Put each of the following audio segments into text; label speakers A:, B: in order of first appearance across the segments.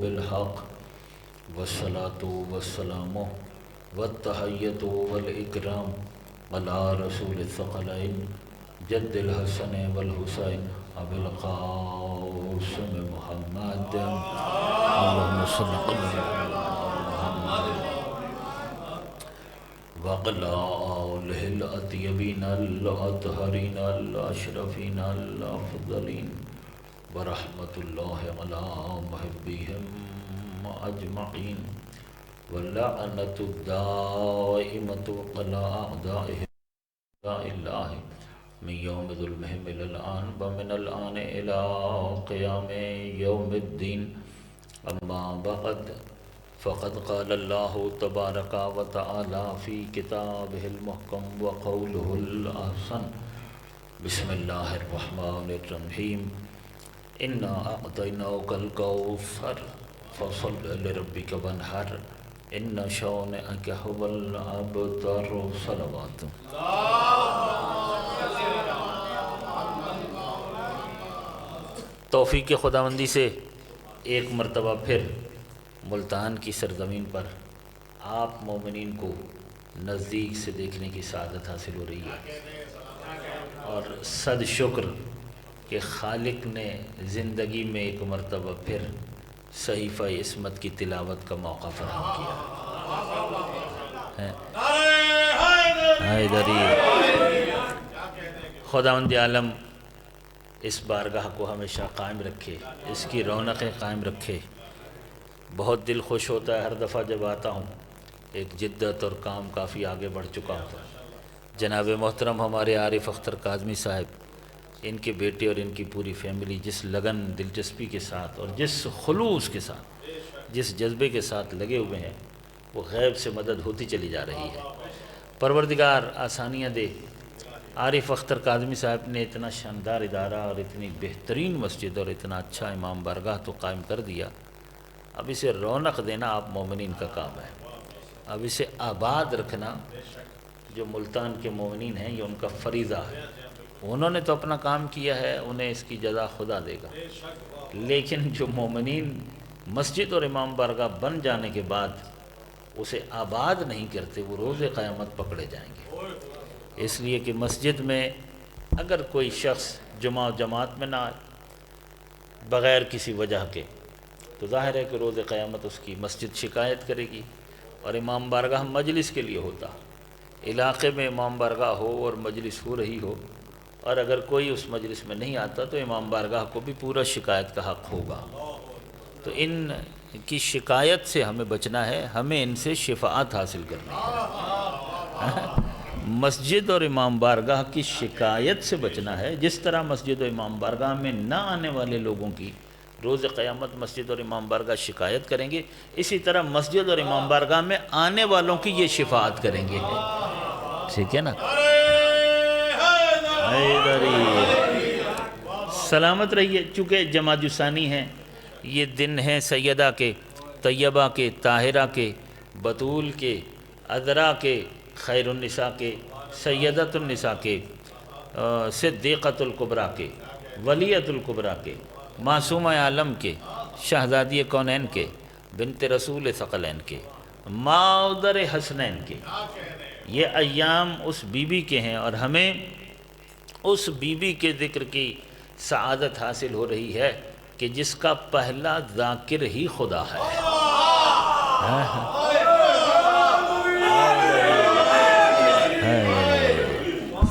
A: بالحق والصلاة والسلام والتحية والإكرام على رسول الثقلين جد الحسن والحسين أبي القاسم محمد اللهم صل على محمد وعلى آله الأطيبين الأطهرين الأشرفين الأفضلين ورحمة الله على محبهم أجمعين واللعنة الدائمة على أعدائهم أعداء الله من يوم ظلمهم إلى الآن ومن الآن إلى قيام يوم الدين أما بعد فقد قال الله تبارك وتعالى في كتابه المحكم وقوله الأحسن بسم الله الرحمن الرحيم إنا أعطيناك الكوثر فصل لربك وانحر إن شانئك هو الأبتر صلوات توفیق خداوندی سے ایک مرتبہ پھر ملتان کی سرزمین پر آپ مومنین کو نزدیک سے دیکھنے کی سعادت حاصل ہو رہی ہے، اور صد شکر کہ خالق نے زندگی میں ایک مرتبہ پھر صحیفہ عصمت کی تلاوت کا موقع فراہم کیا ہے۔ خداوند عالم اس بارگاہ کو ہمیشہ قائم رکھے، اس کی رونقیں قائم رکھے۔ بہت دل خوش ہوتا ہے ہر دفعہ جب آتا ہوں، ایک جدت اور کام کافی آگے بڑھ چکا ہوتا ہے۔ جناب محترم ہمارے عارف اختر کاظمی صاحب، ان کے بیٹے اور ان کی پوری فیملی جس لگن دلچسپی کے ساتھ اور جس خلوص کے ساتھ، جس جذبے کے ساتھ لگے ہوئے ہیں، وہ غیب سے مدد ہوتی چلی جا رہی ہے۔ پروردگار آسانیاں دے۔ عارف اختر کاظمی صاحب نے اتنا شاندار ادارہ اور اتنی بہترین مسجد اور اتنا اچھا امام بارگاہ تو قائم کر دیا، اب اسے رونق دینا آپ مومنین کا کام ہے۔ اب اسے آباد رکھنا جو ملتان کے مومنین ہیں، یہ ان کا فریضہ ہے۔ انہوں نے تو اپنا کام کیا ہے، انہیں اس کی جزا خدا دے گا، لیکن جو مومنین مسجد اور امام بارگاہ بن جانے کے بعد اسے آباد نہیں کرتے، وہ روز قیامت پکڑے جائیں گے۔ اس لیے کہ مسجد میں اگر کوئی شخص جمعہ جماعت میں نہ آئے بغیر کسی وجہ کے، تو ظاہر ہے کہ روز قیامت اس کی مسجد شکایت کرے گی۔ اور امام بارگاہ مجلس کے لیے ہوتا، علاقے میں امام بارگاہ ہو اور مجلس ہو رہی ہو، اور اگر کوئی اس مجلس میں نہیں آتا تو امام بارگاہ کو بھی پورا شکایت کا حق ہوگا۔ تو ان کی شکایت سے ہمیں بچنا ہے، ہمیں ان سے شفاعت حاصل کرنی ہے۔ مسجد اور امام بارگاہ کی شکایت سے بچنا ہے، جس طرح مسجد و امام بارگاہ میں نہ آنے والے لوگوں کی روز قیامت مسجد اور امام بارگاہ شکایت کریں گے، اسی طرح مسجد اور امام بارگاہ میں آنے والوں کی یہ شفاعت کریں گے۔ ٹھیک ہے نا؟ سلامت رہیے۔ چونکہ جمعہ ثانی ہے، یہ دن ہیں سیدہ کے، طیبہ کے، طاہرہ کے، بطول کے، عذرا کے، خیر النساء کے، سیدۃ النساء کے، صدیقۃ الکبریٰ کے، ولیۃ الکبریٰ کے، معصومہ عالم کے، شہزادی کونین کے، بنت رسول ثقلین کے، مادر حسنین کے۔ یہ ایام اس بی بی کے ہیں، اور ہمیں اس بی بی کے ذکر کی سعادت حاصل ہو رہی ہے کہ جس کا پہلا ذاکر ہی خدا ہے۔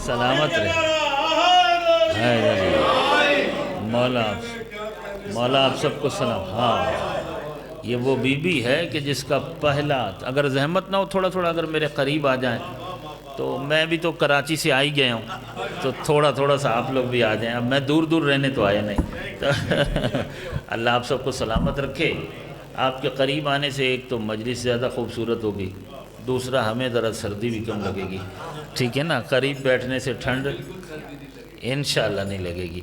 A: سلامت رہے مولا آپ سب کو سلام۔ ہاں، یہ وہ بی بی ہے کہ جس کا پہلا، اگر زحمت نہ ہو تھوڑا تھوڑا اگر میرے قریب آ جائیں، تو میں بھی تو کراچی سے آ ہی گیا ہوں، تو تھوڑا سا آپ لوگ بھی آ جائیں۔ اب میں دور دور رہنے تو آیا نہیں، تو اللہ آپ سب کو سلامت رکھے۔ آپ کے قریب آنے سے ایک تو مجلس زیادہ خوبصورت ہوگی، دوسرا ہمیں ذرا سردی بھی کم لگے گی، ٹھیک ہے نا؟ قریب بیٹھنے سے ٹھنڈ انشاءاللہ نہیں لگے گی۔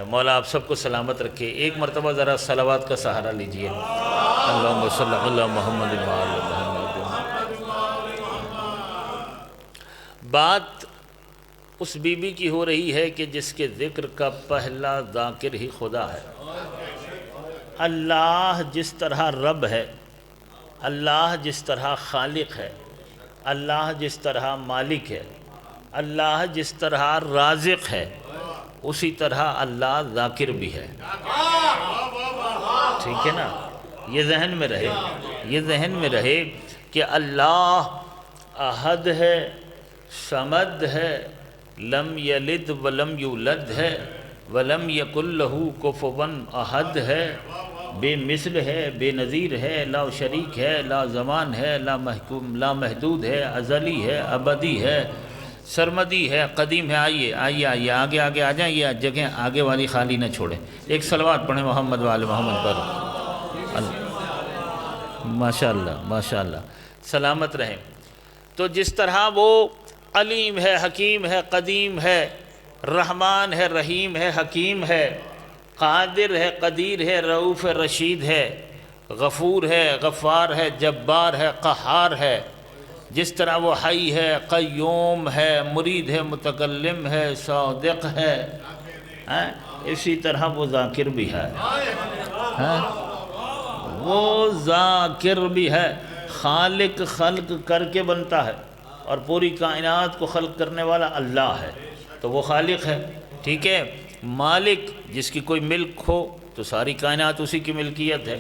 A: مولا آپ سب کو سلامت رکھے۔ ایک مرتبہ ذرا صلوات کا سہارا لیجئے۔ اللہم صلی علی محمد وآل محمد۔ بات اس بی بی کی ہو رہی ہے کہ جس کے ذکر کا پہلا ذاکر ہی خدا ہے۔ اللہ جس طرح رب ہے، اللہ جس طرح خالق ہے، اللہ جس طرح مالک ہے، اللہ جس طرح رازق ہے، اسی طرح اللہ ذاکر بھی ہے۔ ٹھیک ہے نا؟ یہ ذہن میں رہے، یہ ذہن میں رہے کہ اللہ احد ہے، صمد ہے، لم یلد ولم یولد ہے، ولم یکن لہ کفوا احد ہے، بے مثل ہے، بے نظیر ہے، لا شریک ہے، لا زمان ہے، لا محدود ہے، ازلی ہے، ابدی ہے، سرمدی ہے، قدیم ہے۔ آئیے آئیے آئیے آگے آگے آ جائیں، یہ جگہ آگے والی خالی نہ چھوڑیں۔ ایک صلوات پڑھیں محمد وآل محمد پر۔ ماشاء اللہ ماشاء اللہ، سلامت رہیں۔ تو جس طرح وہ علیم ہے، حکیم ہے، قدیم ہے، رحمان ہے، رحیم ہے، حکیم ہے، قادر ہے، قدیر ہے، رؤوف ہے، رشید ہے، غفور ہے، غفار ہے، جبار ہے، قہار ہے، جس طرح وہ حی ہے، قیوم ہے، مرید ہے، متکلم ہے، صادق ہے، اسی طرح وہ ذاکر بھی ہے، وہ ذاکر بھی ہے۔ خالق خلق کر کے بنتا ہے، اور پوری کائنات کو خلق کرنے والا اللہ ہے، تو وہ خالق ہے۔ ٹھیک ہے؟ مالک، جس کی کوئی ملک ہو تو ساری کائنات اسی کی ملکیت ہے،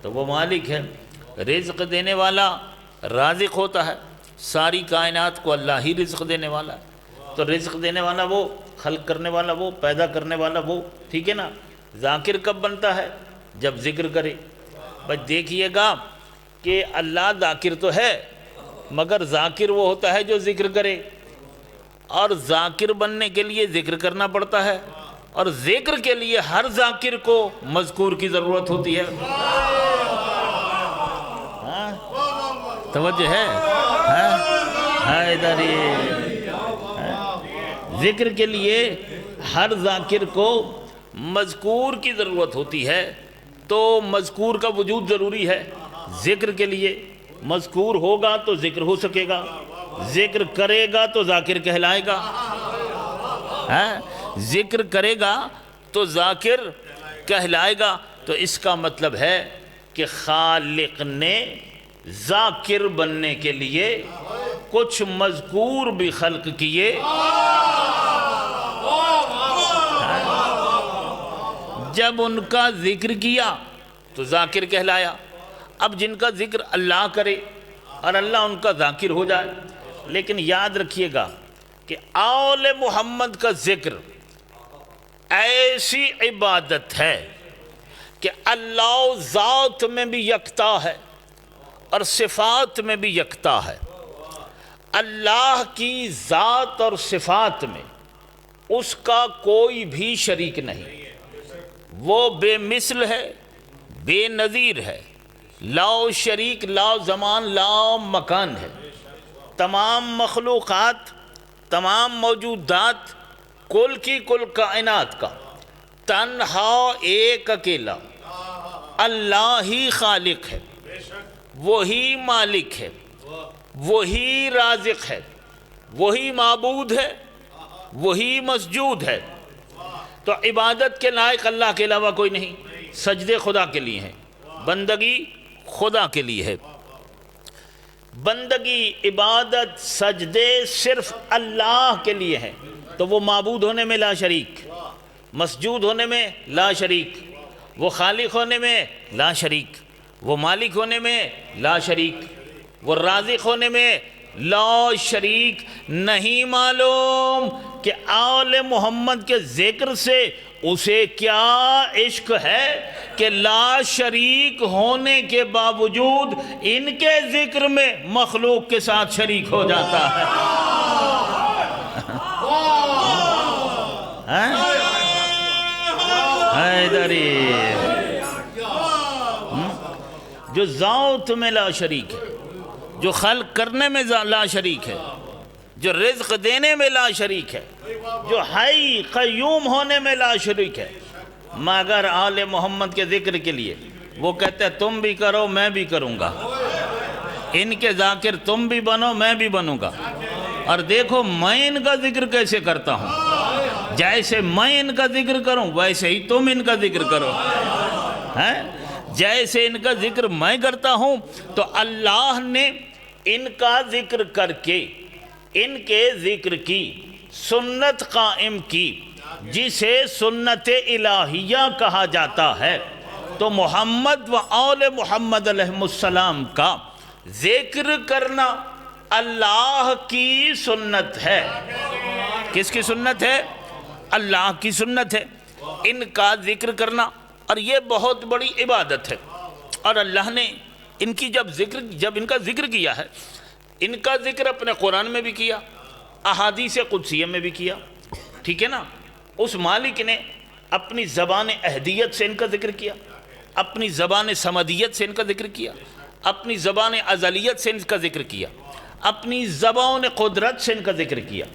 A: تو وہ مالک ہے۔ رزق دینے والا رازق ہوتا ہے، ساری کائنات کو اللہ ہی رزق دینے والا ہے، تو رزق دینے والا وہ، خلق کرنے والا وہ، پیدا کرنے والا وہ۔ ٹھیک ہے نا؟ ذاکر کب بنتا ہے؟ جب ذکر کرے۔ بس دیکھیے گا کہ اللہ ذاکر تو ہے، مگر ذاکر وہ ہوتا ہے جو ذکر کرے، اور ذاکر بننے کے لیے ذکر کرنا پڑتا ہے، اور ذکر کے لیے ہر ذاکر کو مذکور کی ضرورت ہوتی ہے۔ توجہ ہے؟ ادھر ذکر کے لیے ہر ذاکر کو مذکور کی ضرورت ہوتی ہے، تو مذکور کا وجود ضروری ہے ذکر کے لیے۔ مذکور ہوگا تو ذکر ہو سکے گا، ذکر کرے گا تو ذاکر کہلائے گا، ذکر کرے گا تو ذاکر کہلائے گا۔ تو اس کا مطلب ہے کہ خالق نے ذاکر بننے کے لیے کچھ مذکور بھی خلق کیے، جب ان کا ذکر کیا تو ذاکر کہلایا۔ اب جن کا ذکر اللہ کرے اور اللہ ان کا ذاکر ہو جائے، لیکن یاد رکھیے گا کہ آل محمد کا ذکر ایسی عبادت ہے کہ اللہ ذات میں بھی یکتا ہے اور صفات میں بھی یکتا ہے۔ اللہ کی ذات اور صفات میں اس کا کوئی بھی شریک نہیں، وہ بے مثل ہے، بے نظیر ہے، لا شریک، لا زمان، لا مکان ہے۔ تمام مخلوقات، تمام موجودات، کل کی کل کائنات کا تنہا ایک اکیلا اللہ ہی خالق ہے، وہی مالک ہے، وہی رازق ہے، وہی معبود ہے، وہی مسجود ہے۔ تو عبادت کے لائق اللہ کے علاوہ کوئی نہیں۔ سجدے خدا کے لیے ہیں، بندگی خدا کے لیے ہے۔ بندگی، عبادت، سجدے صرف اللہ کے لیے ہیں، تو وہ معبود ہونے میں لا شریک، مسجود ہونے میں لا شریک، وہ خالق ہونے میں لا شریک، وہ مالک ہونے میں لا شریک، وہ رازق ہونے میں لا شریک۔ نہیں معلوم کہ آل محمد کے ذکر سے اسے کیا عشق ہے کہ لا شریک ہونے کے باوجود ان کے ذکر میں مخلوق کے ساتھ شریک ہو جاتا ہے۔ جو ذات میں لا شریک ہے، جو خلق کرنے میں لا شریک ہے، جو رزق دینے میں لا شریک ہے، جو حی قیوم ہونے میں لا شریک ہے، مگر آل محمد کے ذکر کے لیے وہ کہتے ہیں تم بھی کرو میں بھی کروں گا، ان کے ذاکر تم بھی بنو میں بھی بنوں گا، اور دیکھو میں ان کا ذکر کیسے کرتا ہوں، جیسے میں ان کا ذکر کروں ویسے ہی تم ان کا ذکر کرو۔ جیسے ان کا ذکر میں کرتا ہوں تو اللہ نے ان کا ذکر کر کے ان کے ذکر کی سنت قائم کی، جسے سنت الہیہ کہا جاتا ہے۔ تو محمد و آل محمد علیہ السلام کا ذکر کرنا اللہ کی سنت ہے۔ کس کی سنت ہے؟ اللہ کی سنت ہے ان کا ذکر کرنا، اور یہ بہت بڑی عبادت ہے۔ اور اللہ نے ان کی جب ان کا ذکر کیا ہے، ان کا ذکر اپنے قرآن میں بھی کیا، احادیث قدسیہ میں بھی کیا، ٹھیک ہے نا۔ اس مالک نے اپنی زبان احدیت سے ان کا ذکر کیا، اپنی زبان صمدیت سے ان کا ذکر کیا، اپنی زبان ازلیت سے ان کا ذکر کیا، اپنی زبان قدرت سے ان کا ذکر کیا،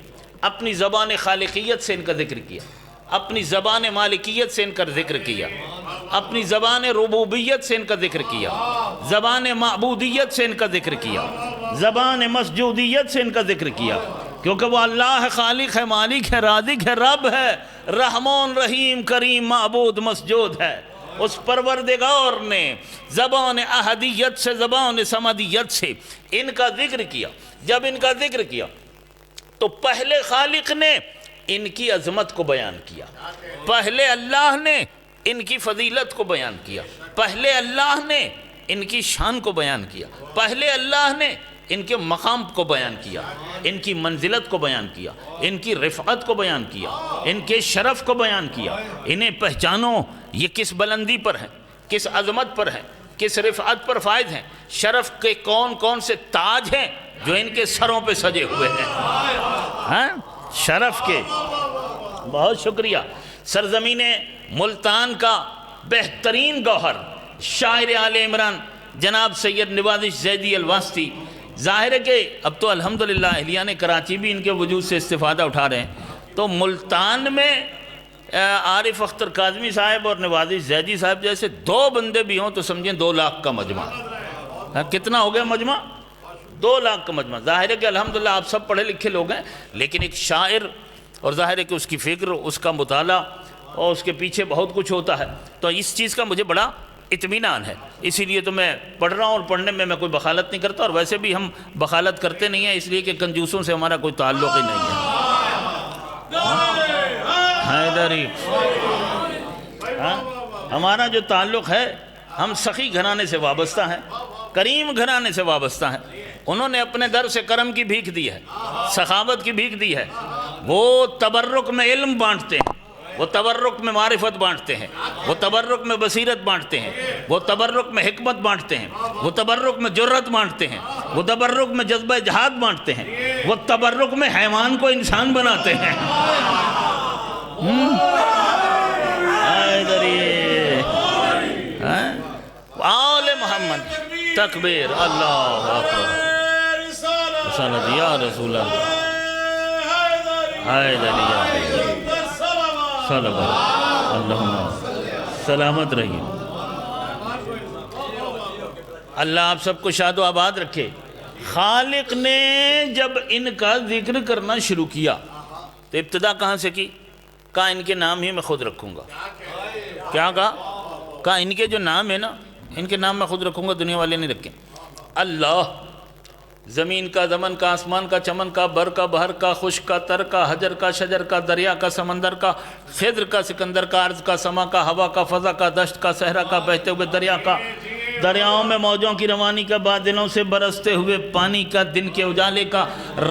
A: اپنی زبان خالقیت سے ان کا ذکر کیا، اپنی زبان مالکیت سے ان کا ذکر کیا، اپنی زبان ربوبیت سے ان کا ذکر کیا، زبان معبودیت سے ان کا ذکر کیا، زبان مسجودیت سے ان کا ذکر کیا، کیونکہ وہ اللہ ہے، خالق ہے، مالک ہے، رازق ہے، رب ہے، رحمان، رحیم، کریم، معبود، مسجود ہے۔ اس پروردگار نے زبان احدیت سے، زبان صمدیت سے ان کا ذکر کیا۔ جب ان کا ذکر کیا تو پہلے خالق نے ان کی عظمت کو بیان کیا، پہلے اللہ نے ان کی فضیلت کو بیان کیا، پہلے اللہ نے ان کی شان کو بیان کیا، پہلے اللہ نے ان کے مقام کو بیان کیا، ان کی منزلت کو بیان کیا، ان کی رفعت کو بیان کیا، ان کے شرف کو بیان کیا۔ انہیں پہچانو یہ کس بلندی پر ہیں، کس عظمت پر ہیں، کس رفعت پر فائز ہیں، شرف کے کون کون سے تاج ہیں جو ان کے سروں پہ سجے ہوئے ہیں، شرف کے۔ بہت شکریہ۔ سرزمین ملتان کا بہترین گوہر شاعر آل عمران جناب سید نوازش زیدی الواسطی، ظاہر ہے کہ اب تو الحمدللہ اہلیان کراچی بھی ان کے وجود سے استفادہ اٹھا رہے ہیں۔ تو ملتان میں عارف اختر کاظمی صاحب اور نوازش زیدی صاحب جیسے دو بندے بھی ہوں تو سمجھیں 2 لاکھ کا مجمع۔ کتنا ہو گیا مجمع؟ 2 لاکھ کا مجمع۔ ظاہر ہے کہ الحمدللہ آپ سب پڑھے لکھے لوگ ہیں، لیکن ایک شاعر، اور ظاہر ہے کہ اس کی فکر، اس کا مطالعہ اور اس کے پیچھے بہت کچھ ہوتا ہے، تو اس چیز کا مجھے بڑا اطمینان ہے۔ اسی لیے تو میں پڑھ رہا ہوں، اور پڑھنے میں کوئی بخالت نہیں کرتا، اور ویسے بھی ہم بخالت کرتے نہیں ہیں، اس لیے کہ کنجوسوں سے ہمارا کوئی تعلق ہی نہیں ہے۔ حیدری ہمارا جو تعلق ہے، ہم سخی گھرانے سے وابستہ ہیں، کریم گھرانے سے وابستہ ہیں۔ انہوں نے اپنے در سے کرم کی بھیک دی ہے، سخاوت کی بھیک دی ہے۔ وہ تبرک میں علم بانٹتے ہیں، وہ تبرک میں معرفت بانٹتے ہیں، وہ تبرک میں بصیرت بانٹتے ہیں، وہ تبرک میں حکمت بانٹتے ہیں، وہ تبرک میں جرت بانٹتے ہیں، وہ تبرک میں جذبہ جہاد بانٹتے ہیں، وہ تبرک میں حیوان کو انسان بناتے ہیں۔ آل محمد تکبیر، اللہ اکبر، صلوات یا رسول اللہ، حیدری یا صلوات، اللہم سلامت رہیے۔ اللہ آپ سب کو شاد و آباد رکھے۔ خالق نے جب ان کا ذکر کرنا شروع کیا تو ابتدا کہاں سے کی؟ کہا ان کے نام ہی میں خود رکھوں گا۔ کیا کہا ان کے جو نام ہے نا، ان کے نام میں خود رکھوں گا، دنیا والے نہیں رکھیں۔ اللہ، زمین کا، زمن کا، آسمان کا، چمن کا، بر کا، بحر کا، خشک کا، تر کا، حجر کا، شجر کا، دریا کا، سمندر کا، خضر کا، سکندر کا، ارض کا، سما کا، ہوا کا، فضا کا، دشت کا، صحرا کا، بہتے ہوئے دریا کا، دریاؤں میں موجوں کی روانی کا، بادلوں سے برستے ہوئے پانی کا، دن کے اجالے کا،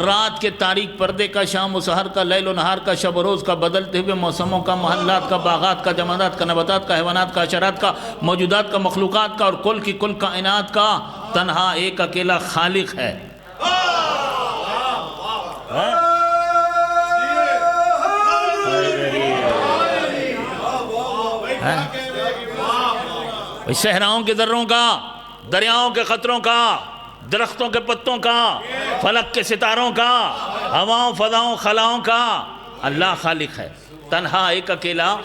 A: رات کے تاریک پردے کا، شام و سحر کا، لیل و نہار کا، شب و روز کا، بدلتے ہوئے موسموں کا، محلات کا، باغات کا، جمادات کا، نباتات کا، حیوانات کا، حشرات کا، موجودات کا، مخلوقات کا، اور کل کی کل کائنات کا تنہا ایک اکیلا خالق ہے۔ صحراؤں کے ذروں کا، دریاؤں کے قطروں کا، درختوں کے پتوں کا، فلک کے ستاروں کا، ہواؤں فضاؤں خلاؤں کا، اللہ خالق ہے، تنہا ایک اکیلا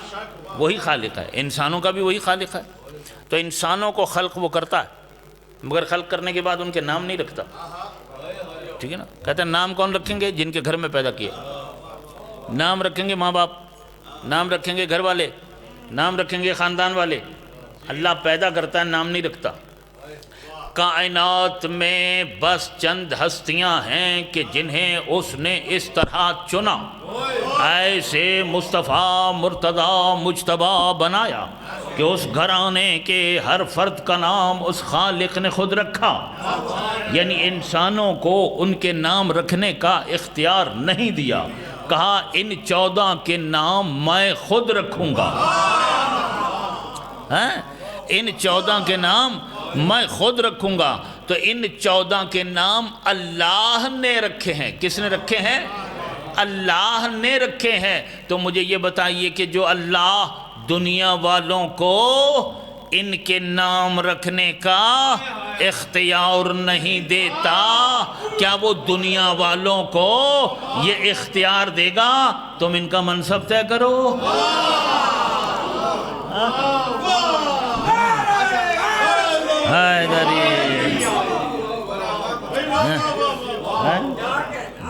A: وہی خالق ہے۔ انسانوں کا بھی وہی خالق ہے۔ تو انسانوں کو خلق وہ کرتا ہے، مگر خلق کرنے کے بعد ان کے نام نہیں رکھتا، ٹھیک ہے نا۔ کہتے ہیں نام کون رکھیں گے؟ جن کے گھر میں پیدا کیا۔ نام رکھیں گے ماں باپ، نام رکھیں گے گھر والے، نام رکھیں گے خاندان والے، اللہ پیدا کرتا ہے، نام نہیں رکھتا۔ کائنات میں بس چند ہستیاں ہیں کہ جنہیں اس نے اس طرح چنا، ایسے مصطفیٰ مرتضیٰ مجتبیٰ بنایا کہ اس گھرانے کے ہر فرد کا نام اس خالق نے خود رکھا۔ یعنی انسانوں کو ان کے نام رکھنے کا اختیار نہیں دیا، کہا ان 14 کے نام میں خود رکھوں گا۔ ان 14 کے نام میں خود رکھوں گا۔ تو ان 14 کے نام اللہ نے رکھے ہیں۔ کس نے رکھے ہیں؟ اللہ نے رکھے ہیں۔ تو مجھے یہ بتائیے کہ جو اللہ دنیا والوں کو ان کے نام رکھنے کا اختیار نہیں دیتا، کیا وہ دنیا والوں کو یہ اختیار دے گا؟ تم ان کا منصب طے کرو۔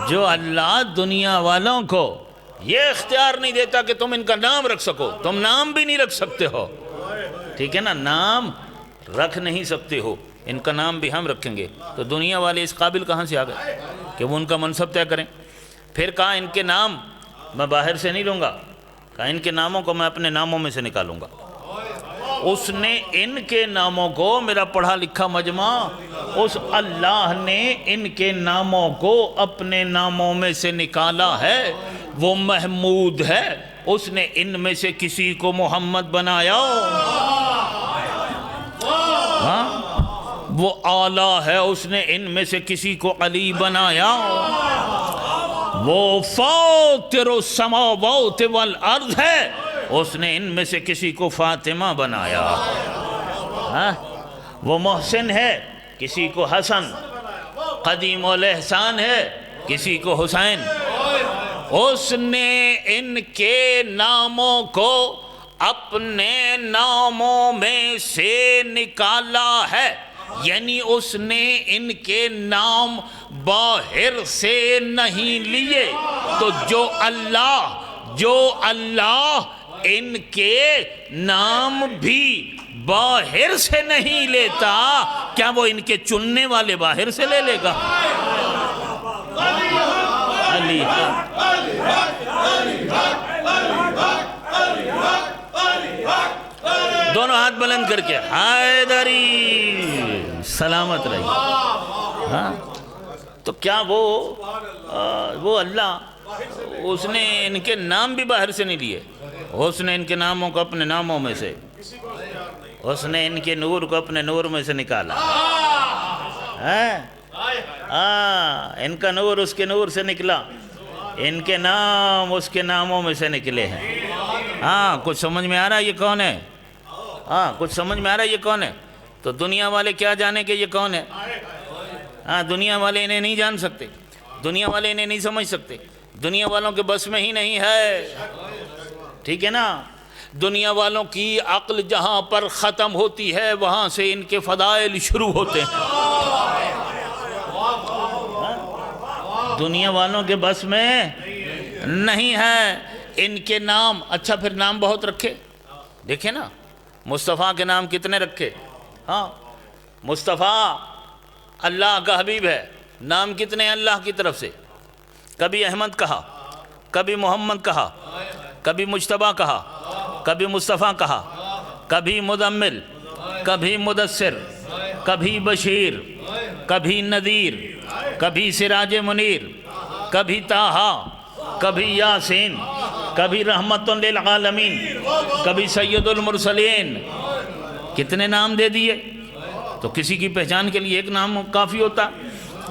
A: جو اللہ دنیا والوں کو یہ اختیار نہیں دیتا کہ تم ان کا نام رکھ سکو، تم نام بھی نہیں رکھ سکتے ہو، ٹھیک ہے نا، نام رکھ نہیں سکتے ہو، ان کا نام بھی ہم رکھیں گے، تو دنیا والے اس قابل کہاں سے آ گئے کہ وہ ان کا منصب طے کریں؟ پھر کہا ان کے نام میں باہر سے نہیں لوں گا، کہا ان کے ناموں کو میں اپنے ناموں میں سے نکالوں گا۔ اس نے ان کے ناموں کو، میرا پڑھا لکھا مجمع، اس اللہ نے ان کے ناموں کو اپنے ناموں میں سے نکالا ہے۔ وہ محمود ہے، اس نے ان میں سے کسی کو محمد بنایا۔ وہ اعلیٰ ہے، اس نے ان میں سے کسی کو علی بنایا۔ وہ فاطر السماوات والارض ہے، اس نے ان میں سے کسی کو فاطمہ بنایا۔ وہ محسن ہے، کسی کو حسن، قدیم الاحسان ہے، کسی کو حسین۔ اس نے ان کے ناموں کو اپنے ناموں میں سے نکالا ہے، یعنی اس نے ان کے نام باہر سے نہیں لیے۔ تو جو اللہ ان کے نام بھی باہر سے نہیں لیتا، کیا وہ ان کے چننے والے باہر سے لے لے گا؟ علی دونوں ہاتھ بلند کر کے حیدری سلامت رہی۔ ہاں تو کیا وہ اللہ، اس نے ان کے نام بھی باہر سے نہیں لیے، اس نے ان کے ناموں کو اپنے ناموں میں سے، اس نے ان کے نور کو اپنے نور میں سے نکالا۔ ان کا نور اس کے نور سے نکلا، ان کے نام اس کے ناموں میں سے نکلے ہیں۔ کچھ سمجھ میں آ رہا ہے یہ کون ہے؟ کچھ سمجھ میں آ رہا ہے یہ کون ہے؟ تو دنیا والے کیا جانے کہ یہ کون ہے؟ دنیا والے انہیں نہیں جان سکتے، دنیا والے انہیں نہیں سمجھ سکتے، دنیا والوں کے بس میں ہی نہیں ہے، ٹھیک ہے نا۔ دنیا والوں کی عقل جہاں پر ختم ہوتی ہے، وہاں سے ان کے فضائل شروع ہوتے ہیں۔ دنیا والوں کے بس میں نہیں ہے ان کے نام۔ اچھا پھر نام بہت رکھے، دیکھیں نا مصطفیٰ کے نام کتنے رکھے۔ مصطفیٰ اللہ کا حبیب ہے، نام کتنے اللہ کی طرف سے؟ کبھی احمد کہا، کبھی محمد کہا، کبھی مجتبیٰ کہا، کبھی مصطفیٰ کہا، کبھی مزمل، کبھی مدثر، کبھی بشیر، کبھی نذیر، کبھی سراج منیر، کبھی طٰہٰ، کبھی یاسین، کبھی رحمت للعالمین، کبھی سید المرسلین۔ کتنے نام دے دیے؟ تو کسی کی پہچان کے لیے ایک نام کافی ہوتا،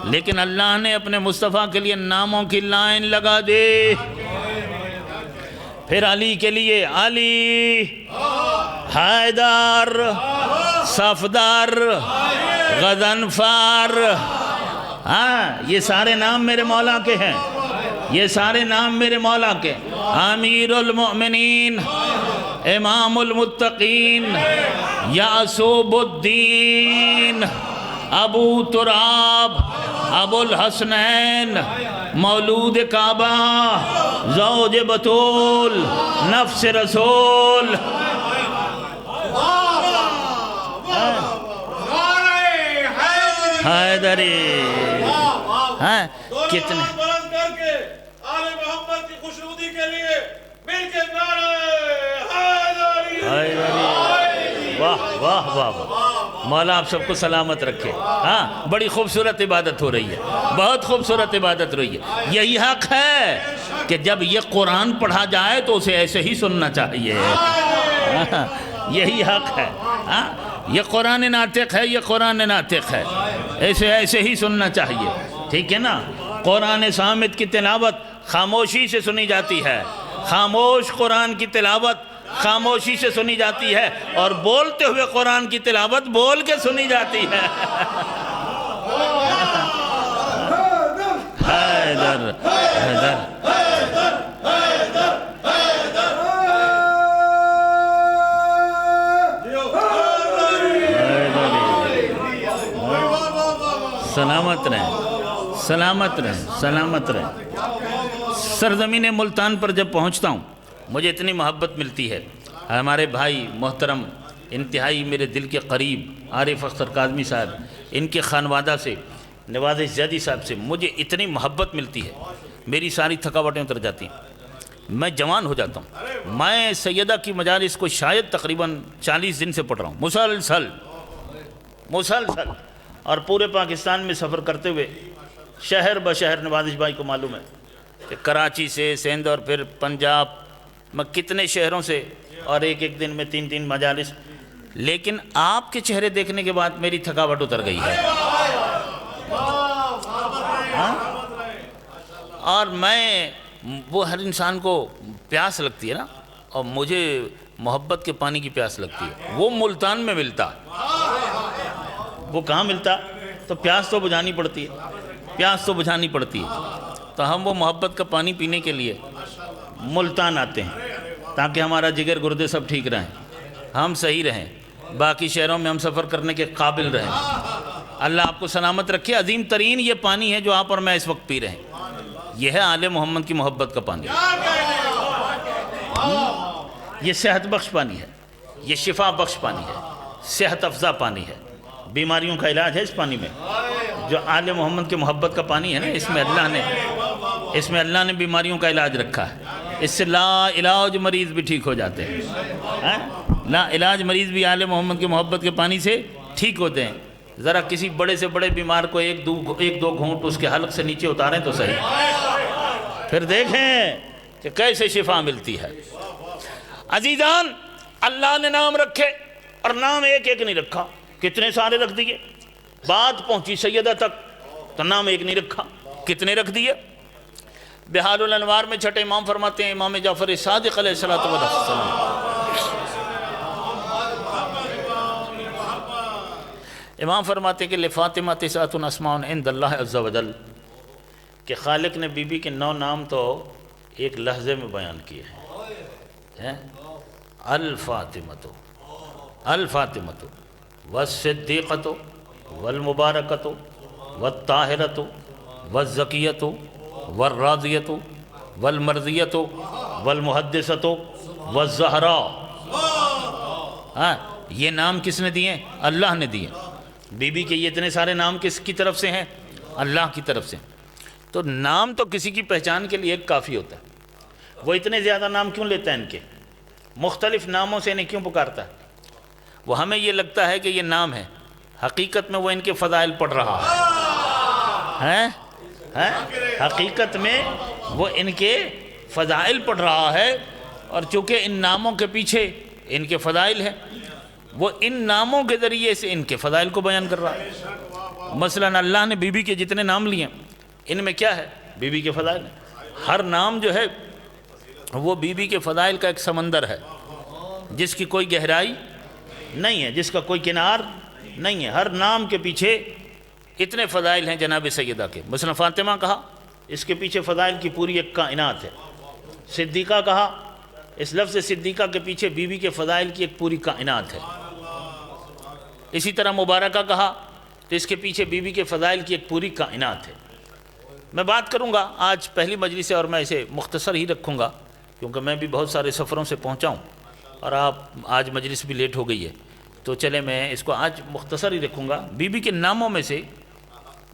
A: لیکن اللہ نے اپنے مصطفیٰ کے لیے ناموں کی لائن لگا دے۔ پھر علی کے لیے علی، حیدر، صفدر، غضنفر، یہ سارے نام میرے مولا کے ہیں، یہ سارے نام میرے مولا کے۔ امیر المؤمنین، امام المتقین، یعصوب الدین، ابو تراب، ابو الحسنین، مولود کعبہ، زوج بطول، نفس رسول، حیدری. ہاں کتنے
B: بلند کر کے آل محمد کی خوشنودی کے لیے مل کے نعرہ حیدری.
A: حیدری. واہ واہ واہ واہ. مولا آپ سب کو سلامت رکھے. ہاں بڑی خوبصورت عبادت ہو رہی ہے, بہت خوبصورت عبادت ہو رہی ہے. یہی حق ہے کہ جب یہ قرآن پڑھا جائے تو اسے ایسے ہی سننا چاہیے. یہی حق ہے. یہ قرآن ناطق ہے, یہ قرآن ناطق ہے, ایسے ہی سننا چاہیے. ٹھیک ہے نا. قرآن صامت کی تلاوت خاموشی سے سنی جاتی ہے, خاموش قرآن کی تلاوت خاموشی سے سنی جاتی ہے, اور بولتے ہوئے قرآن کی تلاوت بول کے سنی جاتی ہے. حیدر حیدر. سلامت رہیں, سلامت رہیں, سلامت رہیں. سرزمین ملتان پر جب پہنچتا ہوں مجھے اتنی محبت ملتی ہے. ہمارے بھائی محترم انتہائی میرے دل کے قریب عارف اختر کاظمی صاحب, ان کے خانوادہ سے, نوازش زیدی صاحب سے مجھے اتنی محبت ملتی ہے, میری ساری تھکاوٹیں اتر جاتی ہیں, میں جوان ہو جاتا ہوں. میں سیدہ کی مجالس کو شاید تقریباً 40 دن سے پڑھ رہا ہوں مسلسل, اور پورے پاکستان میں سفر کرتے ہوئے شہر بشہر. نوازش بھائی کو معلوم ہے کہ کراچی سے سندھ اور پھر پنجاب, میں کتنے شہروں سے, اور ایک دن میں 3 مجالس. لیکن آپ کے چہرے دیکھنے کے بعد میری تھکاوٹ اتر گئی ہے. اور میں وہ ہر انسان کو پیاس لگتی ہے نا, اور مجھے محبت کے پانی کی پیاس لگتی ہے, وہ ملتان میں ملتا. وہ کہاں ملتا؟ تو پیاس تو بجھانی پڑتی ہے, تو ہم وہ محبت کا پانی پینے کے لیے ملتان آتے ہیں تاکہ ہمارا جگر گردے سب ٹھیک رہیں, ہم صحیح رہیں, باقی شہروں میں ہم سفر کرنے کے قابل رہیں. اللہ آپ کو سلامت رکھے. عظیم ترین یہ پانی ہے جو آپ اور میں اس وقت پی رہے ہیں, یہ ہے آل محمد کی محبت کا پانی. یہ صحت بخش پانی ہے, یہ شفا بخش پانی ہے, صحت افزا پانی ہے, بیماریوں کا علاج ہے اس پانی میں. جو آل محمد کی محبت کا پانی ہے نا, اس میں اللہ نے بیماریوں کا علاج رکھا ہے. اس سے لا علاج مریض بھی ٹھیک ہو جاتے ہیں. لا علاج مریض بھی آل محمد کی محبت کے پانی سے ٹھیک ہوتے ہیں. ذرا کسی بڑے سے بڑے بیمار کو ایک دو گھونٹ اس کے حلق سے نیچے اتاریں تو صحیح, پھر دیکھیں کہ کیسے شفا ملتی ہے. عزیزان, اللہ نے نام رکھے, اور نام ایک نہیں رکھا, کتنے سارے رکھ دیے. بات پہنچی سیدہ تک تو نام ایک نہیں رکھا, کتنے رکھ دیے. بحال الانوار میں چھٹے امام فرماتے ہیں, امام جعفر صادق علیہ السلام, امام فرماتے ہیں کہ لفاطمہ تسعۃ اسماء عند اللہ عز و جل, کہ خالق نے بی بی کے 9 نام تو ایک لحظے میں بیان کیے ہیں. الفاطمۃ والصدیقۃ والمبارکۃ والطاہرۃ والزکیۃ والراضیۃ والمرضیۃ والمحدثۃ والزہراء. یہ نام کس نے دیے؟ اللہ نے دیے. بی بی کے یہ اتنے سارے نام کس کی طرف سے ہیں؟ اللہ کی طرف سے. تو نام تو کسی کی پہچان کے لیے ایک کافی ہوتا ہے. وہ اتنے زیادہ نام کیوں لیتا ہے؟ ان کے مختلف ناموں سے انہیں کیوں پکارتا ہے؟ وہ ہمیں یہ لگتا ہے کہ یہ نام ہے, حقیقت میں وہ ان کے فضائل پڑھ رہا ہے. حقیقت میں وہ ان کے فضائل پڑھ رہا ہے, اور چونکہ ان ناموں کے پیچھے ان کے فضائل ہیں, وہ ان ناموں کے ذریعے سے ان کے فضائل کو بیان کر رہا ہے. مثلا اللہ نے بی بی کے جتنے نام لیے ان میں کیا ہے؟ بی بی کے فضائل ہیں. ہر نام جو ہے وہ بی بی کے فضائل کا ایک سمندر ہے, جس کی کوئی گہرائی نہیں ہے, جس کا کوئی کنار نہیں ہے. ہر نام کے پیچھے اتنے فضائل ہیں جناب سیدہ کے. مثلا فاطمہ کہا, اس کے پیچھے فضائل کی پوری ایک کائنات ہے. صدیقہ کہا, اس لفظ صدیقہ کے پیچھے بی بی کے فضائل کی ایک پوری کائنات ہے. اسی طرح مبارکہ کہا تو اس کے پیچھے بی بی کے فضائل کی ایک پوری کائنات ہے. میں بات کروں گا آج پہلی مجلس ہے, اور میں اسے مختصر ہی رکھوں گا کیونکہ میں بھی بہت سارے سفروں سے پہنچا ہوں, اور آج مجلس بھی لیٹ ہو گئی ہے, تو چلے میں اس کو آج مختصر ہی رکھوں گا. بی بی کے ناموں میں سے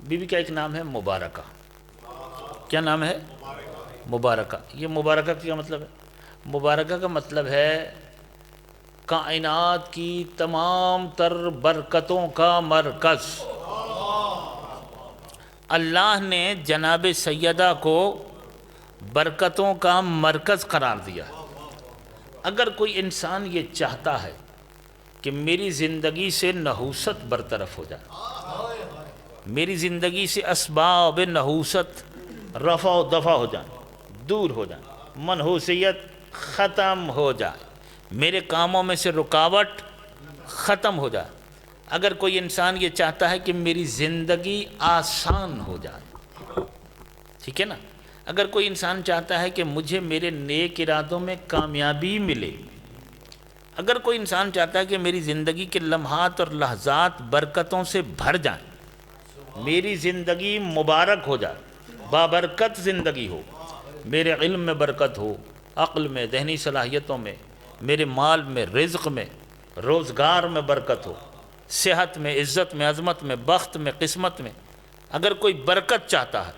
A: بی بی کا ایک نام ہے مبارکہ. کیا نام ہے؟ مبارکہ. یہ مبارکہ کا کیا مطلب ہے؟ مبارکہ کا مطلب ہے کائنات کی تمام تر برکتوں کا مرکز. اللہ نے جناب سیدہ کو برکتوں کا مرکز قرار دیا. اگر کوئی انسان یہ چاہتا ہے کہ میری زندگی سے نحوست برطرف ہو جائے، میری زندگی سے اسباب نحوست رفع و دفع ہو جائیں، دور ہو جائیں، منحوسیت ختم ہو جائے، میرے کاموں میں سے رکاوٹ ختم ہو جائے، اگر کوئی انسان یہ چاہتا ہے کہ میری زندگی آسان ہو جائے، ٹھیک ہے نا، اگر کوئی انسان چاہتا ہے کہ مجھے میرے نیک ارادوں میں کامیابی ملے، اگر کوئی انسان چاہتا ہے کہ میری زندگی کے لمحات اور لحظات برکتوں سے بھر جائیں، میری زندگی مبارک ہو جائے، بابرکت زندگی ہو، میرے علم میں برکت ہو، عقل میں، ذہنی صلاحیتوں میں، میرے مال میں، رزق میں، روزگار میں برکت ہو، صحت میں، عزت میں، عظمت میں، بخت میں، قسمت میں، اگر کوئی برکت چاہتا ہے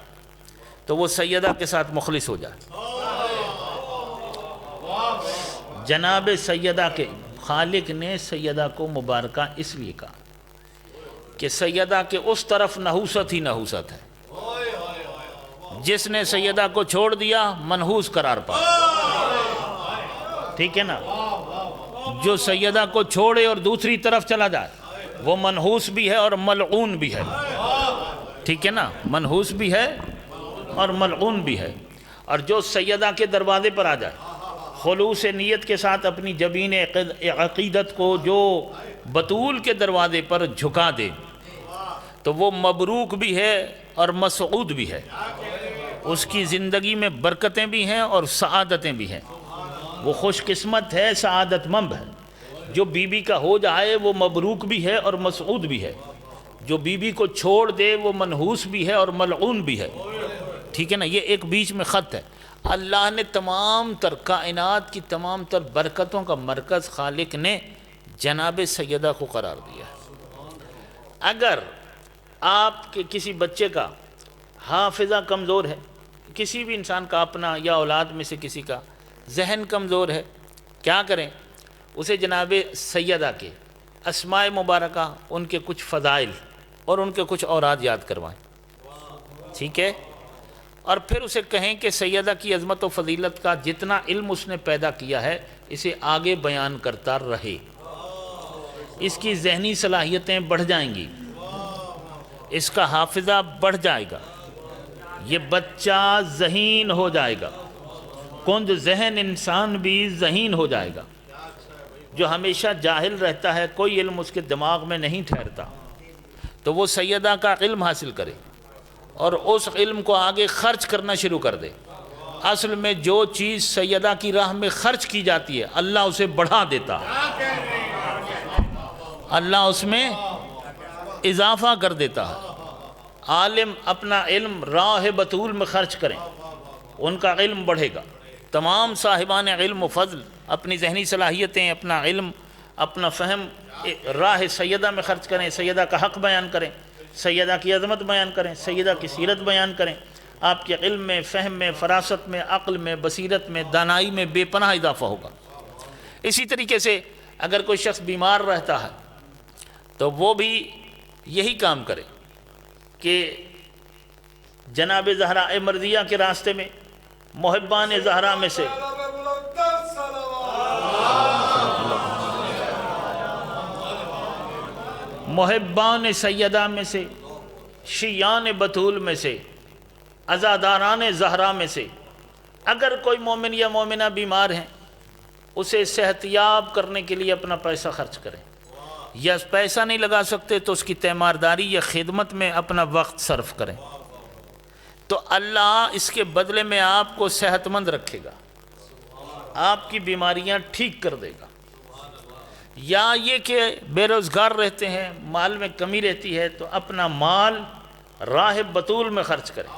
A: تو وہ سیدہ کے ساتھ مخلص ہو جائے. جناب سیدہ کے خالق نے سیدہ کو مبارکہ اس لیے کہا کہ سیدہ کے اس طرف نحوست ہی نحوست ہے. جس نے سیدہ کو چھوڑ دیا منحوس قرار پا. ٹھیک ہے نا، جو سیدہ کو چھوڑے اور دوسری طرف چلا جائے وہ منحوس بھی ہے اور ملعون بھی ہے. ٹھیک ہے نا، منحوس بھی ہے اور ملعون بھی ہے. اور جو سیدہ کے دروازے پر آ جائے، خلوص نیت کے ساتھ اپنی جبین عقیدت کو جو بطول کے دروازے پر جھکا دے تو وہ مبروک بھی ہے اور مسعود بھی ہے. اس کی زندگی میں برکتیں بھی ہیں اور سعادتیں بھی ہیں. وہ خوش قسمت ہے، سعادت مند ہے. جو بی بی کا ہو جائے وہ مبروک بھی ہے اور مسعود بھی ہے. جو بی بی کو چھوڑ دے وہ منحوس بھی ہے اور ملعون بھی ہے. ٹھیک ہے نا، یہ ایک بیچ میں خط ہے. اللہ نے تمام تر کائنات کی تمام تر برکتوں کا مرکز خالق نے جناب سیدہ کو قرار دیا. اگر آپ کے کسی بچے کا حافظہ کمزور ہے، کسی بھی انسان کا اپنا یا اولاد میں سے کسی کا ذہن کمزور ہے، کیا کریں؟ اسے جناب سیدہ کے اسماء مبارکہ، ان کے کچھ فضائل اور ان کے کچھ اوراد یاد کروائیں. ٹھیک ہے، اور پھر اسے کہیں کہ سیدہ کی عظمت و فضیلت کا جتنا علم اس نے پیدا کیا ہے اسے آگے بیان کرتا رہے. اس کی ذہنی صلاحیتیں بڑھ جائیں گی، اس کا حافظہ بڑھ جائے گا، یہ بچہ ذہین ہو جائے گا. کند ذہن انسان بھی ذہین ہو جائے گا. جو ہمیشہ جاہل رہتا ہے، کوئی علم اس کے دماغ میں نہیں ٹھہرتا، تو وہ سیدہ کا علم حاصل کرے اور اس علم کو آگے خرچ کرنا شروع کر دے. اصل میں جو چیز سیدہ کی راہ میں خرچ کی جاتی ہے اللہ اسے بڑھا دیتا ہے، اللہ اس میں اضافہ کر دیتا ہے. عالم اپنا علم راہ بطول میں خرچ کریں، ان کا علم بڑھے گا. تمام صاحبان علم و فضل اپنی ذہنی صلاحیتیں، اپنا علم، اپنا فہم راہ سیدہ میں خرچ کریں. سیدہ کا حق بیان کریں، سیدہ کی عظمت بیان کریں، سیدہ کی سیرت بیان کریں. آپ کے علم میں، فہم میں، فراست میں، عقل میں، بصیرت میں، دانائی میں بے پناہ اضافہ ہوگا. اسی طریقے سے اگر کوئی شخص بیمار رہتا ہے تو وہ بھی یہی کام کرے کہ جناب زہراء مرضیہ کے راستے میں، محبان زہرا میں سے محبان سیدہ میں سے، شیعان بطول میں سے، عزاداران زہرا میں سے اگر کوئی مومن یا مومنہ بیمار ہیں اسے صحتیاب کرنے کے لیے اپنا پیسہ خرچ کریں، یا پیسہ نہیں لگا سکتے تو اس کی تیمارداری یا خدمت میں اپنا وقت صرف کریں، تو اللہ اس کے بدلے میں آپ کو صحت مند رکھے گا، آپ کی بیماریاں ٹھیک کر دے گا. یا یہ کہ بے روزگار رہتے ہیں، مال میں کمی رہتی ہے، تو اپنا مال راہ بطول میں خرچ کریں،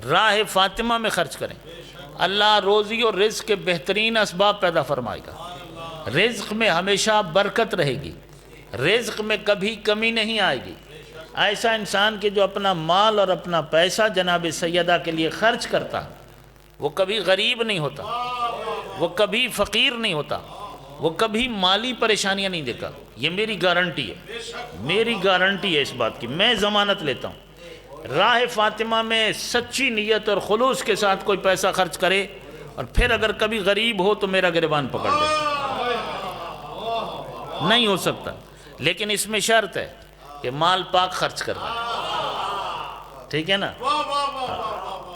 A: راہ فاطمہ میں خرچ کریں. اللہ روزی اور رزق کے بہترین اسباب پیدا فرمائے گا. رزق میں ہمیشہ برکت رہے گی، رزق میں کبھی کمی نہیں آئے گی. ایسا انسان کہ جو اپنا مال اور اپنا پیسہ جناب سیدہ کے لیے خرچ کرتا وہ کبھی غریب نہیں ہوتا، وہ کبھی فقیر نہیں ہوتا، وہ کبھی مالی پریشانیاں نہیں دیکھا۔ یہ میری گارنٹی ہے، میری گارنٹی ہے اس بات کی، میں ضمانت لیتا ہوں۔ راہ فاطمہ میں سچی نیت اور خلوص کے ساتھ کوئی پیسہ خرچ کرے اور پھر اگر کبھی غریب ہو تو میرا گریبان پکڑ دے، نہیں ہو سکتا۔ لیکن اس میں شرط ہے کہ مال پاک خرچ کرنا، ٹھیک ہے نا؟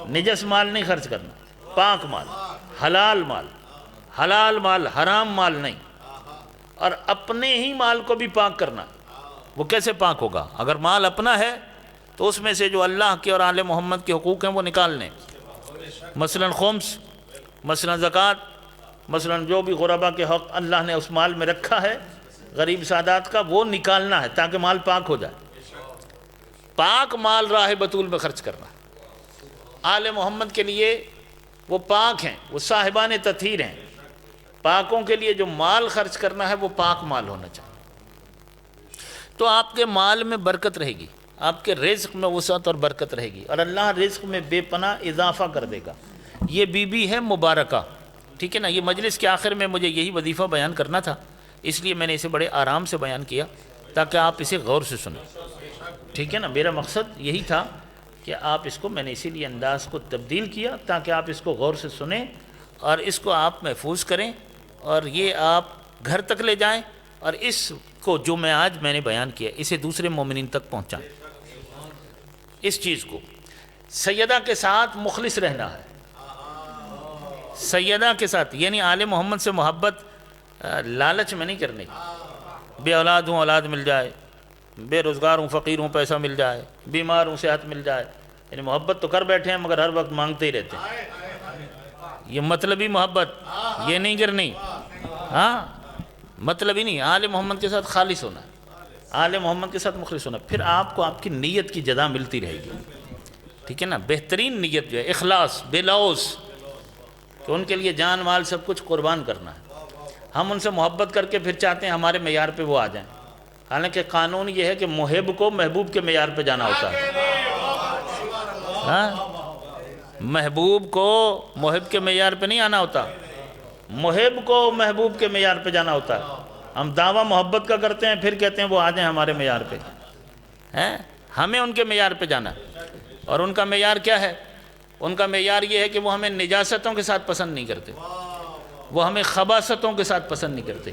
A: نجس مال نہیں خرچ کرنا، پاک مال، حلال مال، حلال مال، حرام مال نہیں، اور اپنے ہی مال کو بھی پاک کرنا۔ وہ کیسے پاک ہوگا؟ اگر مال اپنا ہے تو اس میں سے جو اللہ کے اور آل محمد کے حقوق ہیں وہ نکالنے، مثلا خمس، مثلا زکوٰۃ، مثلا جو بھی غربا کے حق اللہ نے اس مال میں رکھا ہے غریب سادات کا، وہ نکالنا ہے تاکہ مال پاک ہو جائے۔ پاک مال راہ بطول میں خرچ کرنا۔ آل محمد کے لیے وہ پاک ہیں، وہ صاحبان تطہیر ہیں، پاکوں کے لیے جو مال خرچ کرنا ہے وہ پاک مال ہونا چاہیے، تو آپ کے مال میں برکت رہے گی، آپ کے رزق میں وسعت اور برکت رہے گی، اور اللہ رزق میں بے پناہ اضافہ کر دے گا۔ یہ بی بی ہے مبارکہ، ٹھیک ہے نا؟ یہ مجلس کے آخر میں مجھے یہی وظیفہ بیان کرنا تھا، اس لیے میں نے اسے بڑے آرام سے بیان کیا تاکہ آپ اسے غور سے سنیں، ٹھیک ہے نا؟ میرا مقصد یہی تھا کہ آپ اس کو، میں نے اسی لیے انداز کو تبدیل کیا تاکہ آپ اس کو غور سے سنیں اور اس کو آپ محفوظ کریں اور یہ آپ گھر تک لے جائیں، اور اس کو جو میں نے بیان کیا اسے دوسرے مومنین تک پہنچائیں۔ اس چیز کو سیدہ کے ساتھ مخلص رہنا ہے، سیدہ کے ساتھ، یعنی آل محمد سے محبت لالچ میں نہیں کرنے کی، بے اولاد ہوں اولاد مل جائے، بے روزگار ہوں فقیر ہوں پیسہ مل جائے، بیمار ہوں صحت مل جائے، یعنی محبت تو کر بیٹھے ہیں مگر ہر وقت مانگتے ہی رہتے ہیں، یہ مطلبی محبت، یہ نہیں کرنی، ہاں مطلب ہی نہیں۔ آل محمد کے ساتھ خالص ہونا، آل محمد کے ساتھ مخلص ہونا، پھر آپ کو آپ کی نیت کی جزا ملتی رہے گی، ٹھیک ہے نا؟ بہترین نیت جو ہے اخلاص، بے لوث، کہ ان کے لیے جان مال سب کچھ قربان کرنا ہے۔ ہم ان سے محبت کر کے پھر چاہتے ہیں ہمارے معیار پہ وہ آ جائیں، حالانکہ قانون یہ ہے کہ محب کو محبوب کے معیار پہ جانا ہوتا ہے، محبوب کو محب کے معیار پہ نہیں آنا ہوتا، محب کو محبوب کے معیار پہ جانا ہوتا ہے۔ ہم دعویٰ محبت کا کرتے ہیں پھر کہتے ہیں وہ آ جائیں ہمارے معیار پہ، ہمیں ان کے معیار پہ جانا ہے، اور ان کا معیار کیا ہے؟ ان کا معیار یہ ہے کہ وہ ہمیں نجاستوں کے ساتھ پسند نہیں کرتے، وہ ہمیں خباثتوں کے ساتھ پسند نہیں کرتے،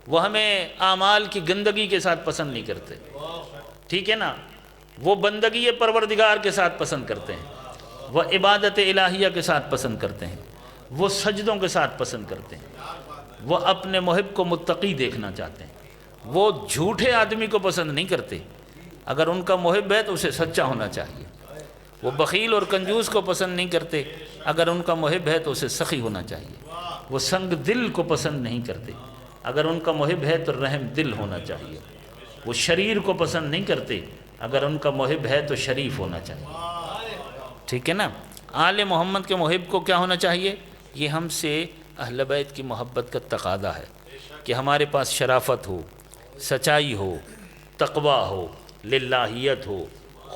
A: وہ ہمیں اعمال کی گندگی کے ساتھ پسند نہیں کرتے، ٹھیک ہے نا؟ وہ بندگی پروردگار کے ساتھ پسند کرتے ہیں، وہ عبادت الہیہ کے ساتھ پسند کرتے ہیں، وہ سجدوں کے ساتھ پسند کرتے ہیں، وہ اپنے محب کو متقی دیکھنا چاہتے ہیں، وہ جھوٹے آدمی کو پسند نہیں کرتے، اگر ان کا محب ہے تو اسے سچا ہونا چاہیے، وہ بخیل اور کنجوس کو پسند نہیں کرتے، اگر ان کا محب ہے تو اسے سخی ہونا چاہیے، وہ سنگ دل کو پسند نہیں کرتے، اگر ان کا محب ہے تو رحم دل ہونا چاہیے، وہ شریر کو پسند نہیں کرتے، اگر ان کا محب ہے تو شریف ہونا چاہیے، ٹھیک ہے نا؟ آل محمد کے محب کو کیا ہونا چاہیے؟ یہ ہم سے اہل بیت کی محبت کا تقاضا ہے کہ ہمارے پاس شرافت ہو، سچائی ہو، تقوی ہو، للہیت ہو،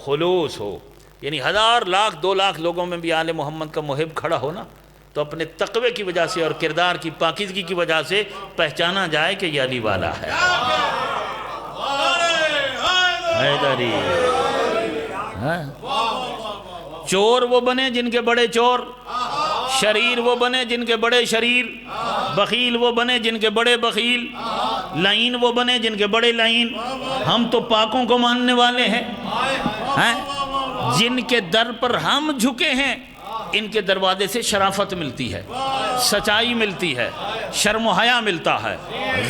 A: خلوص ہو، یعنی 1000 لاکھ 2 لاکھ لوگوں میں بھی آل محمد کا محب کھڑا ہو نا تو اپنے تقوی کی وجہ سے اور کردار کی پاکیزگی کی وجہ سے پہچانا جائے کہ یہ علی والا ہے، حیدری۔ چور وہ بنے جن کے بڑے چور، شریر وہ بنے جن کے بڑے شریر، بخیل وہ بنے جن کے بڑے بخیل، لعین وہ بنے جن کے بڑے لعین۔ ہم تو پاکوں کو ماننے والے ہیں، جن کے در پر ہم جھکے ہیں ان کے دروازے سے شرافت ملتی ہے، سچائی ملتی ہے، شرم و حیا ملتا ہے،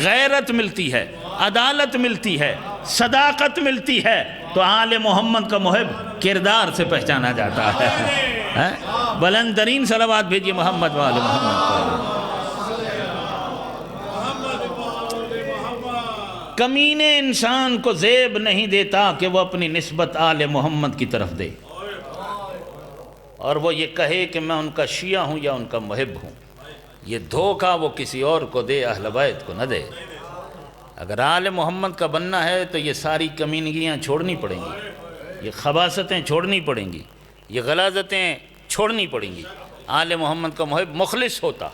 A: غیرت ملتی ہے، عدالت ملتی ہے، صداقت ملتی ہے، تو آل محمد کا محب کردار سے پہچانا جاتا ہے۔ بلند ترین صلوات بھیجیے محمد وآل محمد۔ کمینے انسان کو زیب نہیں دیتا کہ وہ اپنی نسبت آل محمد کی طرف دے، اور وہ یہ کہے کہ میں ان کا شیعہ ہوں یا ان کا محب ہوں، یہ دھوکہ وہ کسی اور کو دے، اہل بیت کو نہ دے۔ اگر آل محمد کا بننا ہے تو یہ ساری کمینگیاں چھوڑنی پڑیں گی، یہ خباثتیں چھوڑنی پڑیں گی، یہ غلاظتیں چھوڑنی پڑیں گی۔ آل محمد کا محب مخلص ہوتا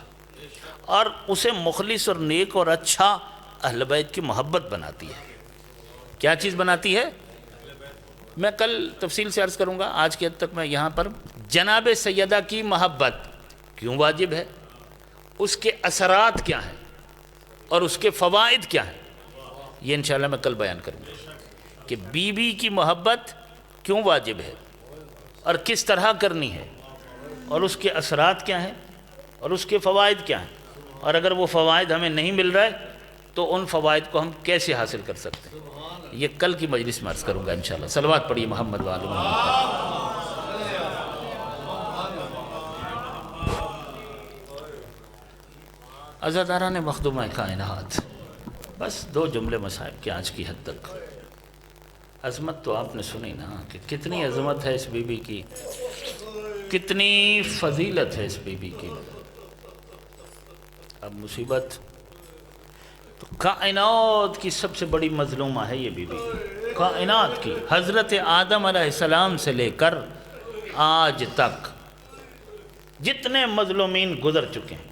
A: اور اسے مخلص اور نیک اور اچھا اہل بیت کی محبت بناتی ہے۔ کیا چیز بناتی ہے؟ میں کل تفصیل سے عرض کروں گا، آج کے حد تک میں یہاں پر جناب سیدہ کی محبت کیوں واجب ہے، اس کے اثرات کیا ہیں اور اس کے فوائد کیا ہیں، یہ انشاءاللہ میں کل بیان کروں گا کہ بی بی کی محبت کیوں واجب ہے اور کس طرح کرنی ہے اور اس کے اثرات کیا ہیں اور اس کے فوائد کیا ہیں، اور اگر وہ فوائد ہمیں نہیں مل رہا ہے تو ان فوائد کو ہم کیسے حاصل کر سکتے ہیں، یہ کل کی مجلس میں عرض کروں گا انشاءاللہ۔ صلوات پڑھیے محمد وآل محمد۔ عزاداران مخدومہ کائنات، بس 2 جملے مصائب کے آج کی حد تک۔ عظمت تو آپ نے سنی نا کہ کتنی عظمت ہے اس بی بی کی، کتنی فضیلت ہے اس بی بی کی۔ اب مصیبت تو کائنات کی سب سے بڑی مظلومہ ہے یہ بی بی، کائنات کی، حضرت آدم علیہ السلام سے لے کر آج تک جتنے مظلومین گزر چکے ہیں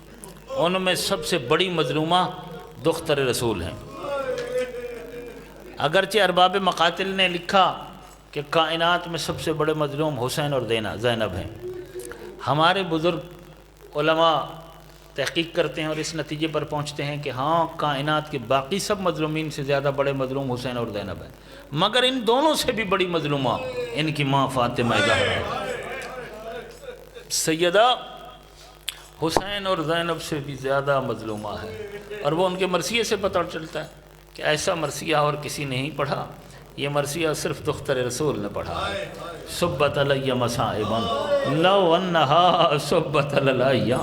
A: ان میں سب سے بڑی مظلومہ دختر رسول ہیں۔ اگرچہ ارباب مقاتل نے لکھا کہ کائنات میں سب سے بڑے مظلوم حسین اور زینب ہیں، ہمارے بزرگ علماء تحقیق کرتے ہیں اور اس نتیجے پر پہنچتے ہیں کہ ہاں کائنات کے باقی سب مظلومین سے زیادہ بڑے مظلوم حسین اور زینب ہیں، مگر ان دونوں سے بھی بڑی مظلومہ ان کی ماں فاطمہ زہرا ہے۔ سیدہ حسین اور زینب سے بھی زیادہ مظلومہ ہے، اور وہ ان کے مرثیے سے پتہ چلتا ہے کہ ایسا مرثیہ اور کسی نے نہیں پڑھا، یہ مرثیہ صرف دختر رسول نے پڑھا ہے۔ صبت علی مصائبا لو انہا صبت علی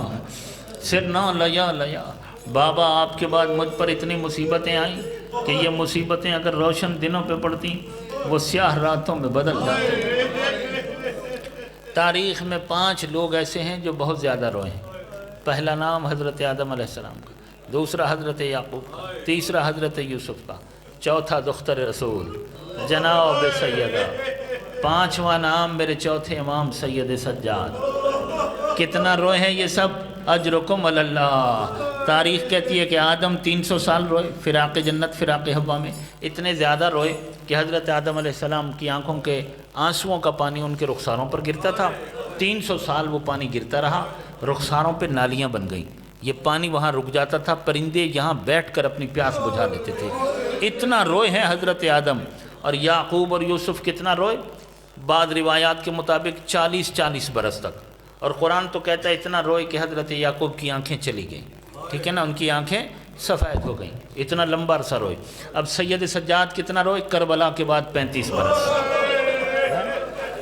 A: سرنا لیا لیا، بابا آپ کے بعد مجھ پر اتنی مصیبتیں آئیں کہ یہ مصیبتیں اگر روشن دنوں پہ پڑتی وہ سیاہ راتوں میں بدل جاتے۔ تاریخ میں 5 لوگ ایسے ہیں جو بہت زیادہ روئے ہیں۔ پہلا نام حضرت آدم علیہ السلام کا، دوسرا حضرت یعقوب کا، تیسرا حضرت یوسف کا، چوتھا دختر رسول جناب سیدہ، 5واں نام میرے چوتھے امام سید سجاد۔ کتنا روئے ہیں یہ سب؟ اجرکم علی اللہ۔ تاریخ کہتی ہے کہ آدم 300 سال روئے فراق جنت فراق حوا میں، اتنے زیادہ روئے کہ حضرت آدم علیہ السلام کی آنکھوں کے آنسوؤں کا پانی ان کے رخساروں پر گرتا تھا۔ 300 سال وہ پانی گرتا رہا، رخساروں پہ نالیاں بن گئیں، یہ پانی وہاں رک جاتا تھا، پرندے یہاں بیٹھ کر اپنی پیاس بجھا لیتے تھے۔ اتنا روئے ہیں حضرت آدم۔ اور یعقوب اور یوسف کتنا روئے؟ بعض روایات کے مطابق 40 برس تک، اور قرآن تو کہتا ہے اتنا روئے کہ حضرت یعقوب کی آنکھیں چلی گئیں، ٹھیک ہے نا، ان کی آنکھیں سفید ہو گئیں، اتنا لمبا عرصہ روئے۔ اب سید سجاد کتنا روئے؟ کربلا کے بعد 35 برس،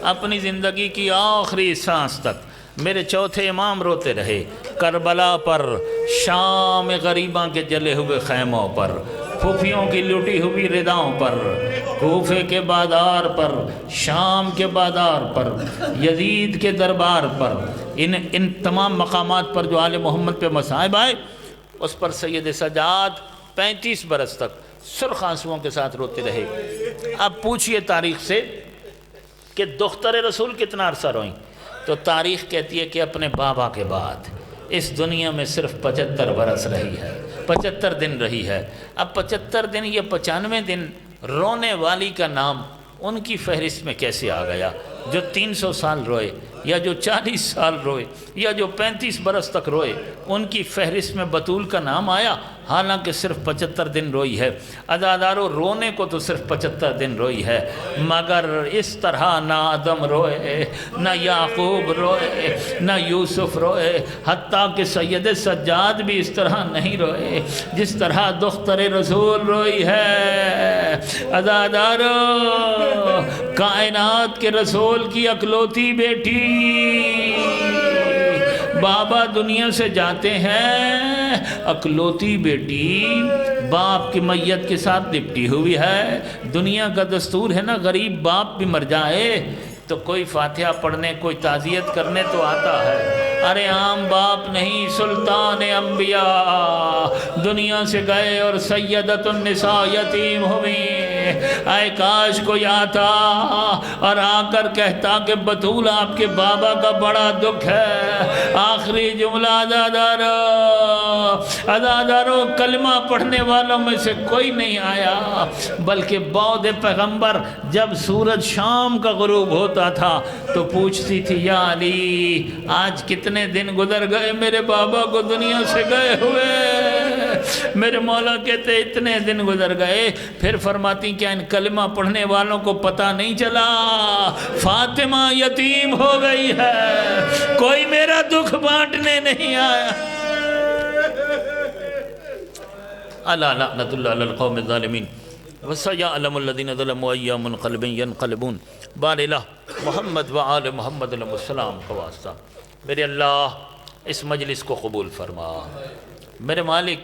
A: اپنی زندگی کی آخری سانس تک میرے چوتھے امام روتے رہے، کربلا پر، شام غریباں کے جلے ہوئے خیموں پر، پھوپھیوں کی لٹی ہوئی رداؤں پر، کوفے کے بازار پر، شام کے بازار پر، یزید کے دربار پر، ان تمام مقامات پر جو آل محمد پہ مصائب آئے، اس پر سید سجاد 35 برس تک سرخ آنسوؤں کے ساتھ روتے رہے۔ اب پوچھئے تاریخ سے کہ دختر رسول کتنا عرصہ روئیں، تو تاریخ کہتی ہے کہ اپنے بابا کے بعد اس دنیا میں صرف 75 برس رہی ہے، 75 دن رہی ہے۔ اب 75 دن یا 95 دن رونے والی کا نام ان کی فہرست میں کیسے آ گیا؟ جو 300 سال روئے یا جو 40 سال روئے یا جو 35 برس تک روئے، ان کی فہرست میں بطول کا نام آیا، حالانکہ صرف 75 دن روئی ہے۔ عزادارو، رونے کو تو صرف 75 دن روئی ہے، مگر اس طرح نہ آدم روئے، نہ یعقوب روئے، نہ یوسف روئے، حتیٰ کہ سید سجاد بھی اس طرح نہیں روئے جس طرح دختر رسول روئی ہے۔ عزادارو، کائنات کے رسول کی اکلوتی بیٹی، بابا دنیا سے جاتے ہیں، اکلوتی بیٹی باپ کی میت کے ساتھ لپٹی ہوئی ہے۔ دنیا کا دستور ہے نا، غریب باپ بھی مر جائے تو کوئی فاتحہ پڑھنے، کوئی تعزیت کرنے تو آتا ہے۔ ارے عام باپ نہیں، سلطان انبیاء دنیا سے گئے اور سیدۃ النساء یتیم ہوئیں۔ اے کاش کوئی آتا اور آ کر کہتا کہ بطول آپ کے بابا کا بڑا دکھ ہے۔ آخری جملہ ازادارو کلمہ پڑھنے والوں میں سے کوئی نہیں آیا، بلکہ بعد پیغمبر جب سورج شام کا غروب ہوتا تھا تو پوچھتی تھی یا علی آج کتنے دن گزر گئے میرے بابا کو دنیا سے گئے ہوئے؟ میرے مولا کہتے اتنے دن گزر گئے۔ پھر فرماتی کیا ان کلمہ پڑھنے والوں کو پتہ نہیں چلا فاطمہ یتیم ہو گئی ہے، کوئی میرا دکھ بانٹنے نہیں آیا۔ الا لعنت اللہ علی القوم الظالمین وسیعلم الذین ظلموا ای منقلب ینقلبون۔ بار الہ محمد و آل محمد علیہ السلام کا واسطہ میرے اللہ اس مجلس کو قبول فرما۔ میرے مالک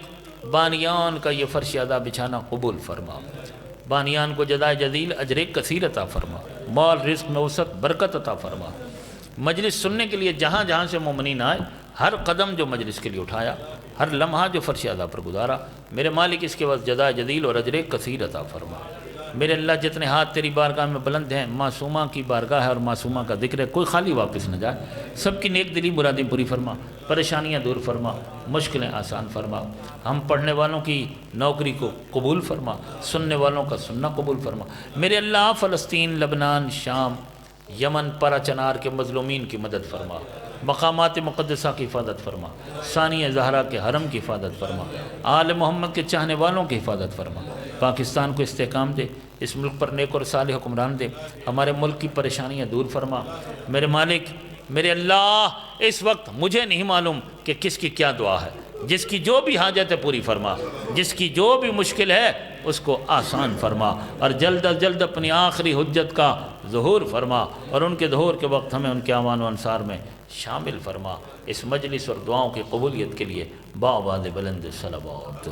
A: بانیان کا یہ فرش ادا بچھانا قبول فرما، بانیان کو جزائے جزیل اجر کثیر عطا فرما، مال رزق میں وسعت برکت عطا فرما۔ مجلس سننے کے لیے جہاں جہاں سے مومنین آئے، ہر قدم جو مجلس کے لیے اٹھایا، ہر لمحہ جو فرش ادا پر گزارا، میرے مالک اس کے بعد جزائے جزیل اور اجر کثیر عطا فرما۔ میرے اللہ جتنے ہاتھ تیری بارگاہ میں بلند ہیں، معصومہ کی بارگاہ ہے اور معصومہ کا ذکر ہے، کوئی خالی واپس نہ جائے۔ سب کی نیک دلی مرادیں پوری فرما، پریشانیاں دور فرما، مشکلیں آسان فرما۔ ہم پڑھنے والوں کی نوکری کو قبول فرما، سننے والوں کا سننا قبول فرما۔ میرے اللہ فلسطین، لبنان، شام، یمن، پرا چنار کے مظلومین کی مدد فرما، مقامات مقدسہ کی حفاظت فرما، ثانیہ زہرا کے حرم کی حفاظت فرما، آل محمد کے چاہنے والوں کی حفاظت فرما۔ پاکستان کو استحکام دے، اس ملک پر نیک اور صالح حکمران دے، ہمارے ملک کی پریشانیاں دور فرما۔ میرے مالک میرے اللہ اس وقت مجھے نہیں معلوم کہ کس کی کیا دعا ہے، جس کی جو بھی حاجت ہے پوری فرما، جس کی جو بھی مشکل ہے اس کو آسان فرما، اور جلد از جلد اپنی آخری حجت کا ظہور فرما، اور ان کے ظہور کے وقت ہمیں ان کے اعوان و انصار میں شامل فرما۔ اس مجلس اور دعاؤں کی قبولیت کے لیے با آواز بلند صلوات۔